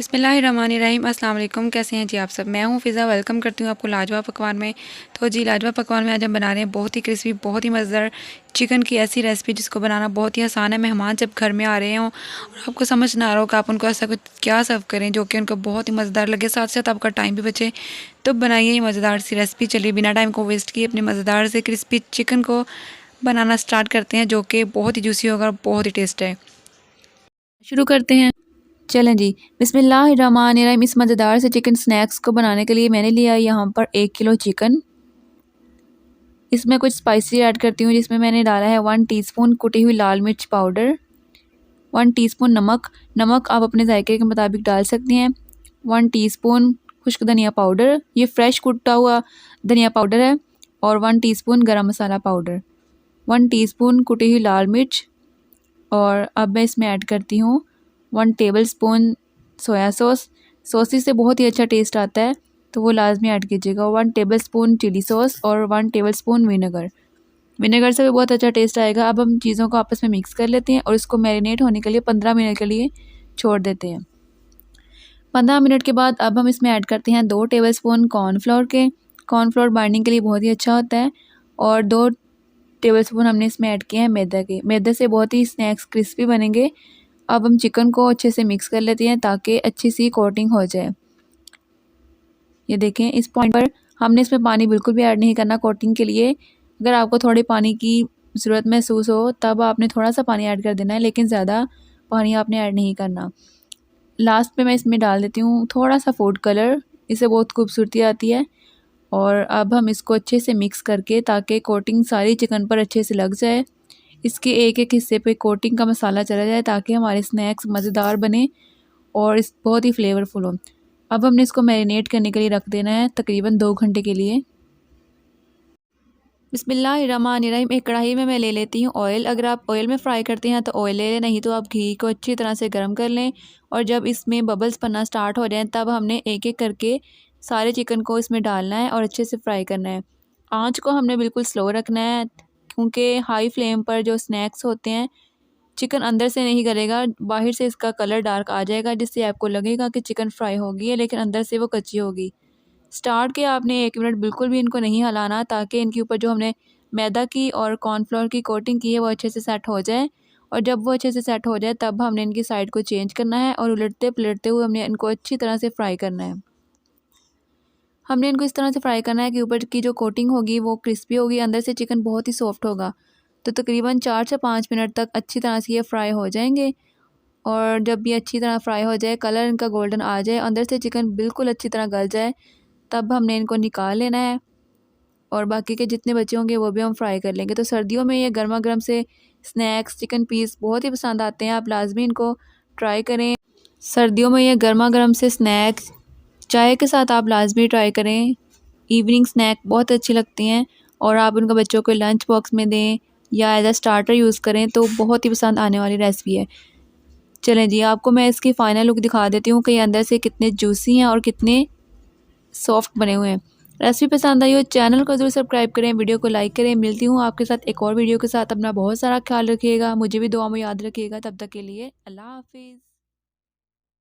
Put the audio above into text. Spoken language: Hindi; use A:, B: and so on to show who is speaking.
A: बिस्मिल्लाहिर्रहमानिर्रहीम। अस्सलाम वालेकुम। कैसे हैं जी आप सब। मैं हूं फ़िज़ा, वेलकम करती हूं आपको लाजवाब पकवान में। तो जी लाजवाब पकवान में आज हम बना रहे हैं बहुत ही क्रिस्पी, बहुत ही मज़ेदार चिकन की ऐसी रेसिपी जिसको बनाना बहुत ही आसान है। मेहमान जब घर में आ रहे हों और आपको समझ ना आ रहा हो कि आप उनको ऐसा कुछ क्या सर्व करें जो कि उनको बहुत ही मज़ेदार लगे, साथ साथ आपका टाइम भी बचे, तो बनाइए ये मज़ेदार सी रेसिपी। चलिए बिना टाइम को वेस्ट किए अपने मज़ेदार से क्रिस्पी चिकन को बनाना स्टार्ट करते हैं, जो कि बहुत ही जूसी होगा और बहुत ही टेस्ट है। शुरू करते हैं। चलें जी, बिस्मिल्लाहिर्रहमानिर्रहीम। इस मज़ेदार से चिकन स्नैक्स को बनाने के लिए मैंने लिया यहाँ पर 1 किलो चिकन। इसमें कुछ स्पाइसी ऐड करती हूँ, जिसमें मैंने डाला है 1 टीस्पून कुटी हुई लाल मिर्च पाउडर, 1 टीस्पून नमक। नमक आप अपने जायके के मुताबिक डाल सकती हैं। 1 टीस्पून खुश्क धनिया पाउडर, ये फ्रेश कुटा हुआ धनिया पाउडर है। और 1 टीस्पून गरम मसाला पाउडर, 1 टीस्पून कुटी हुई लाल मिर्च। और अब मैं इसमें ऐड करती हूँ 1 टेबलस्पून सोया सॉस। सॉसी से बहुत ही अच्छा टेस्ट आता है, तो वो लाजमी ऐड कीजिएगा। 1 टेबलस्पून चिली सॉस और 1 टेबलस्पून विनेगर। विनेगर से भी बहुत अच्छा टेस्ट आएगा। अब हम चीज़ों को आपस में मिक्स कर लेते हैं और इसको मैरिनेट होने के लिए 15 मिनट के लिए छोड़ देते हैं। 15 मिनट के बाद अब हम इसमें ऐड करते हैं 2 टेबलस्पून कॉर्नफ्लोर के। कॉर्नफ्लोर बाइंडिंग के लिए बहुत ही अच्छा होता है। और 2 टेबलस्पून हमने इसमें ऐड किए हैं मैदा के। मैदे से बहुत ही स्नैक्स क्रिस्पी बनेंगे। अब हम चिकन को अच्छे से मिक्स कर लेते हैं ताकि अच्छी सी कोटिंग हो जाए। ये देखें, इस पॉइंट पर हमने इसमें पानी बिल्कुल भी ऐड नहीं करना कोटिंग के लिए। अगर आपको थोड़े पानी की ज़रूरत महसूस हो तब आपने थोड़ा सा पानी ऐड कर देना है, लेकिन ज़्यादा पानी आपने ऐड नहीं करना। लास्ट में मैं इसमें डाल देती हूँ थोड़ा सा फूड कलर, इससे बहुत खूबसूरती आती है। और अब हम इसको अच्छे से मिक्स करके ताकि कोटिंग सारी चिकन पर अच्छे से लग जाए, इसके एक एक हिस्से पे कोटिंग का मसाला चला जाए ताकि हमारे स्नैक्स मज़ेदार बने और इस बहुत ही फ्लेवरफुल हो। अब हमने इसको मैरिनेट करने के लिए रख देना है तकरीबन 2 घंटे के लिए। बिस्मिल्लाहिर्रहमानिर्रहीम। एक कढ़ाई में मैं ले लेती हूँ ऑयल। अगर आप ऑयल में फ्राई करते हैं तो ऑयल ले लें, नहीं तो आप घी को अच्छी तरह से गर्म कर लें। और जब इसमें बबल्स बनना स्टार्ट हो जाएं तब हमने एक एक करके सारे चिकन को इसमें डालना है और अच्छे से फ्राई करना है। आँच को हमने बिल्कुल स्लो रखना है, क्योंकि हाई फ्लेम पर जो स्नैक्स होते हैं चिकन अंदर से नहीं गलेगा, बाहर से इसका कलर डार्क आ जाएगा, जिससे आपको लगेगा कि चिकन फ्राई हो गई है, लेकिन अंदर से वो कच्ची होगी। स्टार्ट के आपने 1 मिनट बिल्कुल भी इनको नहीं हिलाना, ताकि इनके ऊपर जो हमने मैदा की और कॉर्नफ्लोर की कोटिंग की है वो अच्छे से सेट हो जाए। और जब वो अच्छे से सेट हो जाए तब हमने इनकी साइड को चेंज करना है और उलटते पलटते हुए हमने इनको अच्छी तरह से फ्राई करना है। हमने इनको इस तरह से फ्राई करना है कि ऊपर की जो कोटिंग होगी वो क्रिस्पी होगी, अंदर से चिकन बहुत ही सॉफ्ट होगा। तो तकरीबन 4 से 5 मिनट तक अच्छी तरह से ये फ्राई हो जाएंगे। और जब ये अच्छी तरह फ्राई हो जाए, कलर इनका गोल्डन आ जाए, अंदर से चिकन बिल्कुल अच्छी तरह गल जाए, तब हमने इनको निकाल लेना है। और बाकी के जितने बचे होंगे वो भी हम फ्राई कर लेंगे। तो सर्दियों में ये गर्मा गर्म से स्नैक्स चिकन पीस बहुत ही पसंद आते हैं, आप लाजमी इनको ट्राई करें। सर्दियों में ये गर्मा गर्म से स्नैक्स चाय के साथ आप लाजमी ट्राई करें। इवनिंग स्नैक बहुत अच्छी लगती हैं और आप उनको बच्चों को लंच बॉक्स में दें या एज अ स्टार्टर यूज़ करें तो बहुत ही पसंद आने वाली रेसिपी है। चलें जी, आपको मैं इसकी फ़ाइनल लुक दिखा देती हूँ कि ये अंदर से कितने जूसी हैं और कितने सॉफ्ट बने हुए हैं। रेसिपी पसंद आई हो चैनल को ज़रूर सब्सक्राइब करें, वीडियो को लाइक करें। मिलती हूँ आपके साथ एक और वीडियो के साथ। अपना बहुत सारा ख्याल रखिएगा, मुझे भी दुआ में याद रखिएगा। तब तक के लिए अल्लाह हाफिज़।